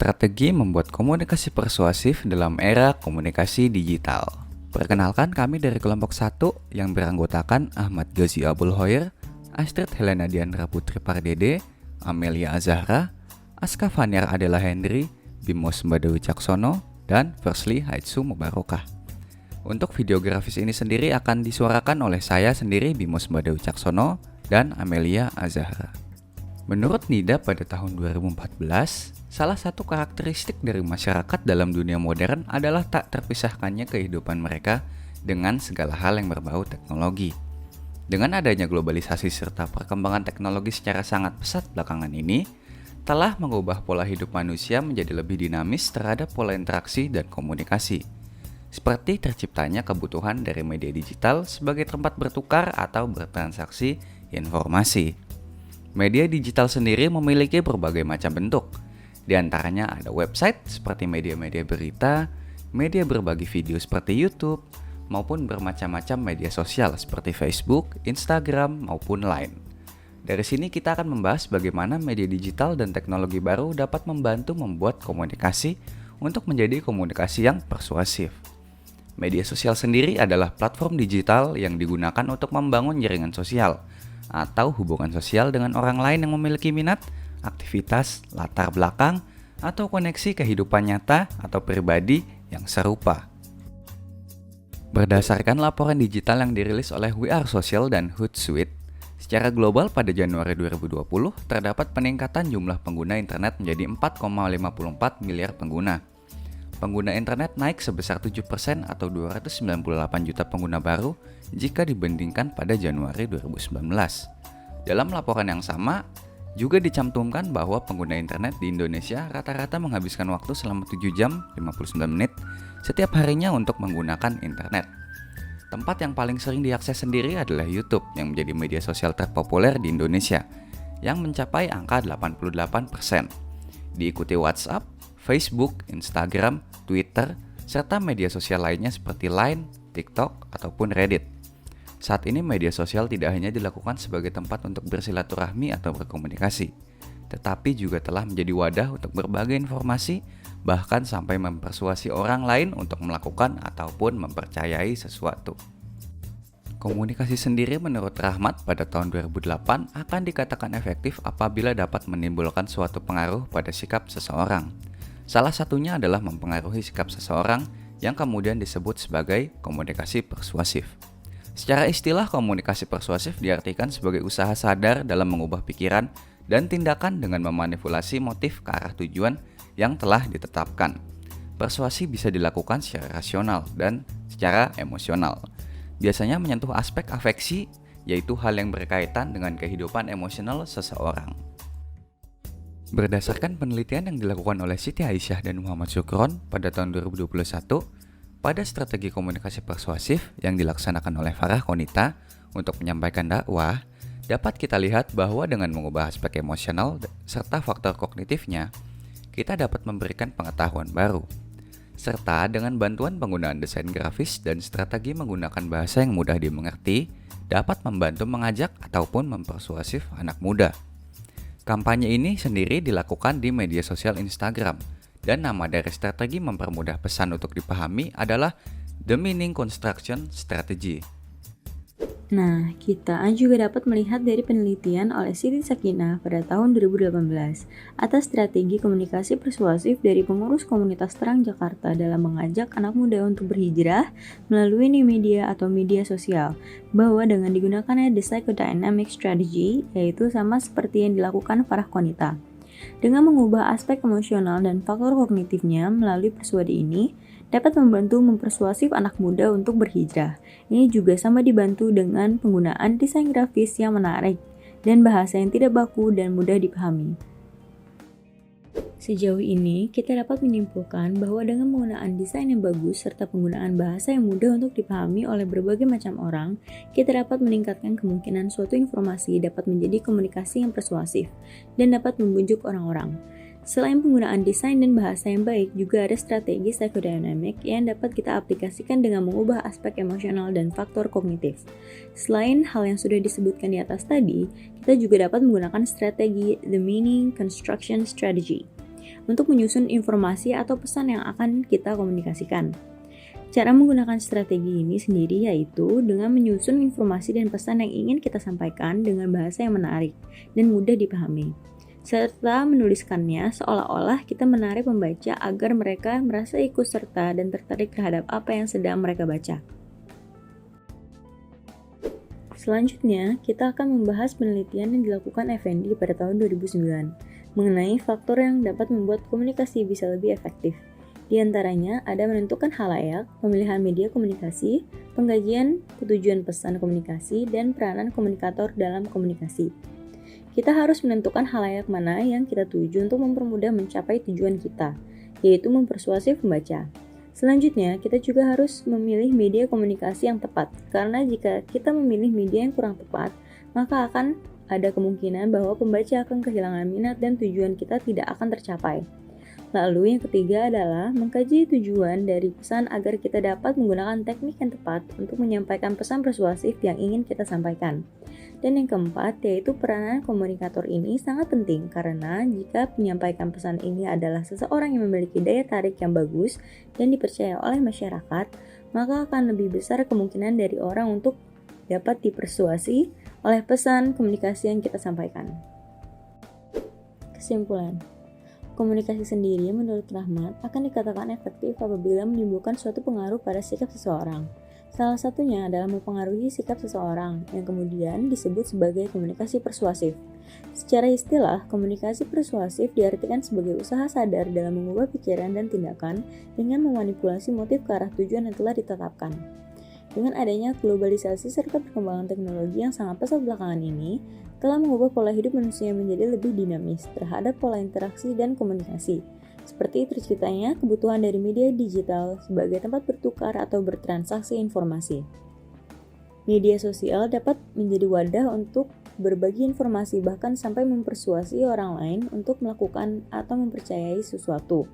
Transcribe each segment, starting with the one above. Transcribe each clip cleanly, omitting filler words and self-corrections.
Strategi membuat komunikasi persuasif dalam era komunikasi digital. Perkenalkan, kami dari kelompok 1 yang beranggotakan Ahmad Ghazi Abul Hoyer, Astrid Helena Diandra Putri Pardede, Amelia Azahra, Aska Faniar Adela Henry, Bimos Mbadawi Caksono, dan Versli Haitsu Mubarokah. Untuk videografis ini sendiri akan disuarakan oleh saya sendiri, Bimos Mbadawi Caksono, dan Amelia Azahra. Menurut NIDA pada tahun 2014, salah satu karakteristik dari masyarakat dalam dunia modern adalah tak terpisahkannya kehidupan mereka dengan segala hal yang berbau teknologi. Dengan adanya globalisasi serta perkembangan teknologi secara sangat pesat belakangan ini, telah mengubah pola hidup manusia menjadi lebih dinamis terhadap pola interaksi dan komunikasi. Seperti terciptanya kebutuhan dari media digital sebagai tempat bertukar atau bertransaksi informasi. Media digital sendiri memiliki berbagai macam bentuk. Di antaranya ada website seperti media-media berita, media berbagi video seperti YouTube, maupun bermacam-macam media sosial seperti Facebook, Instagram, maupun Line. Dari sini kita akan membahas bagaimana media digital dan teknologi baru dapat membantu membuat komunikasi untuk menjadi komunikasi yang persuasif. Media sosial sendiri adalah platform digital yang digunakan untuk membangun jaringan sosial atau hubungan sosial dengan orang lain yang memiliki minat, aktivitas, latar belakang, atau koneksi kehidupan nyata atau pribadi yang serupa. Berdasarkan laporan digital yang dirilis oleh We Are Social dan Hootsuite, secara global pada Januari 2020 terdapat peningkatan jumlah pengguna internet menjadi 4,54 miliar pengguna. Pengguna internet naik sebesar 7% atau 298 juta pengguna baru jika dibandingkan pada Januari 2019. Dalam laporan yang sama, juga dicantumkan bahwa pengguna internet di Indonesia rata-rata menghabiskan waktu selama 7 jam 59 menit setiap harinya untuk menggunakan internet. Tempat yang paling sering diakses sendiri adalah YouTube yang menjadi media sosial terpopuler di Indonesia yang mencapai angka 88%. Diikuti WhatsApp, Facebook, Instagram, Twitter, serta media sosial lainnya seperti Line, TikTok, ataupun Reddit. Saat ini media sosial tidak hanya dilakukan sebagai tempat untuk bersilaturahmi atau berkomunikasi, tetapi juga telah menjadi wadah untuk berbagai informasi, bahkan sampai mempersuasi orang lain untuk melakukan ataupun mempercayai sesuatu. Komunikasi sendiri menurut Rahmat pada tahun 2008 akan dikatakan efektif apabila dapat menimbulkan suatu pengaruh pada sikap seseorang. Salah satunya adalah mempengaruhi sikap seseorang yang kemudian disebut sebagai komunikasi persuasif. Secara istilah, komunikasi persuasif diartikan sebagai usaha sadar dalam mengubah pikiran dan tindakan dengan memanipulasi motif ke arah tujuan yang telah ditetapkan. Persuasi bisa dilakukan secara rasional dan secara emosional. Biasanya menyentuh aspek afeksi, yaitu hal yang berkaitan dengan kehidupan emosional seseorang. Berdasarkan penelitian yang dilakukan oleh Siti Aisyah dan Muhammad Syukron pada tahun 2021, pada strategi komunikasi persuasif yang dilaksanakan oleh Farah Konita untuk menyampaikan dakwah, dapat kita lihat bahwa dengan mengubah aspek emosional serta faktor kognitifnya, kita dapat memberikan pengetahuan baru. Serta dengan bantuan penggunaan desain grafis dan strategi menggunakan bahasa yang mudah dimengerti, dapat membantu mengajak ataupun mempersuasif anak muda. Kampanye ini sendiri dilakukan di media sosial Instagram, dan nama dari strategi mempermudah pesan untuk dipahami adalah The Meaning Construction Strategy. Nah, kita juga dapat melihat dari penelitian oleh Siti Sakinah pada tahun 2018 atas strategi komunikasi persuasif dari pengurus komunitas Terang Jakarta dalam mengajak anak muda untuk berhijrah melalui media atau media sosial, bahwa dengan digunakannya the psychodynamic strategy, yaitu sama seperti yang dilakukan Farah Konita. Dengan mengubah aspek emosional dan faktor kognitifnya melalui persuasi ini, dapat membantu mempersuasif anak muda untuk berhijrah. Ini juga sama dibantu dengan penggunaan desain grafis yang menarik dan bahasa yang tidak baku dan mudah dipahami. Sejauh ini, kita dapat menyimpulkan bahwa dengan penggunaan desain yang bagus serta penggunaan bahasa yang mudah untuk dipahami oleh berbagai macam orang, kita dapat meningkatkan kemungkinan suatu informasi dapat menjadi komunikasi yang persuasif dan dapat membujuk orang-orang. Selain penggunaan desain dan bahasa yang baik, juga ada strategi psychodynamic yang dapat kita aplikasikan dengan mengubah aspek emosional dan faktor kognitif. Selain hal yang sudah disebutkan di atas tadi, kita juga dapat menggunakan strategi The Meaning Construction Strategy. untuk menyusun informasi atau pesan yang akan kita komunikasikan. Cara menggunakan strategi ini sendiri yaitu dengan menyusun informasi dan pesan yang ingin kita sampaikan dengan bahasa yang menarik dan mudah dipahami, serta menuliskannya seolah-olah kita menarik pembaca agar mereka merasa ikut serta dan tertarik terhadap apa yang sedang mereka baca. Selanjutnya, kita akan membahas penelitian yang dilakukan Effendi pada tahun 2009 mengenai faktor yang dapat membuat komunikasi bisa lebih efektif. Di antaranya ada menentukan khalayak, pemilihan media komunikasi, pengkajian tujuan pesan komunikasi, dan peranan komunikator dalam komunikasi. Kita harus menentukan khalayak mana yang kita tuju untuk mempermudah mencapai tujuan kita, yaitu mempersuasi pembaca. Selanjutnya, kita juga harus memilih media komunikasi yang tepat, karena jika kita memilih media yang kurang tepat, maka akan ada kemungkinan bahwa pembaca akan kehilangan minat dan tujuan kita tidak akan tercapai. Lalu yang ketiga adalah mengkaji tujuan dari pesan agar kita dapat menggunakan teknik yang tepat untuk menyampaikan pesan persuasif yang ingin kita sampaikan. Dan yang keempat yaitu peranan komunikator ini sangat penting karena jika menyampaikan pesan ini adalah seseorang yang memiliki daya tarik yang bagus dan dipercaya oleh masyarakat, maka akan lebih besar kemungkinan dari orang untuk dapat dipersuasi oleh pesan komunikasi yang kita sampaikan. Kesimpulan. Komunikasi sendiri menurut Rahmat akan dikatakan efektif apabila menimbulkan suatu pengaruh pada sikap seseorang. Salah satunya adalah mempengaruhi sikap seseorang, yang kemudian disebut sebagai komunikasi persuasif. Secara istilah, komunikasi persuasif diartikan sebagai usaha sadar dalam mengubah pikiran dan tindakan dengan memanipulasi motif ke arah tujuan yang telah ditetapkan. Dengan adanya globalisasi serta perkembangan teknologi yang sangat pesat belakangan ini, telah mengubah pola hidup manusia menjadi lebih dinamis terhadap pola interaksi dan komunikasi. Seperti terciptanya kebutuhan dari media digital sebagai tempat bertukar atau bertransaksi informasi. Media sosial dapat menjadi wadah untuk berbagi informasi bahkan sampai mempersuasi orang lain untuk melakukan atau mempercayai sesuatu.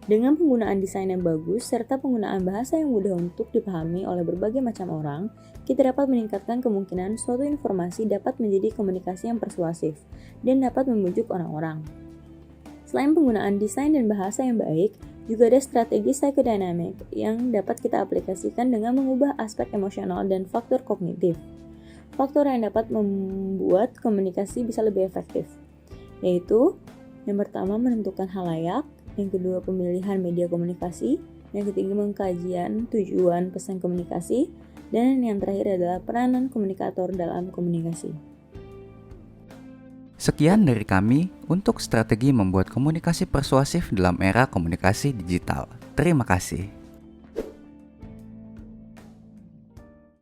Dengan penggunaan desain yang bagus serta penggunaan bahasa yang mudah untuk dipahami oleh berbagai macam orang, kita dapat meningkatkan kemungkinan suatu informasi dapat menjadi komunikasi yang persuasif dan dapat membujuk orang-orang. Selain penggunaan desain dan bahasa yang baik, juga ada strategi psychodynamic yang dapat kita aplikasikan dengan mengubah aspek emosional dan faktor kognitif. Faktor yang dapat membuat komunikasi bisa lebih efektif, yaitu yang pertama menentukan khalayak, yang kedua pemilihan media komunikasi, yang ketiga pengkajian tujuan pesan komunikasi, dan yang terakhir adalah peranan komunikator dalam komunikasi. Sekian dari kami untuk strategi membuat komunikasi persuasif dalam era komunikasi digital. Terima kasih.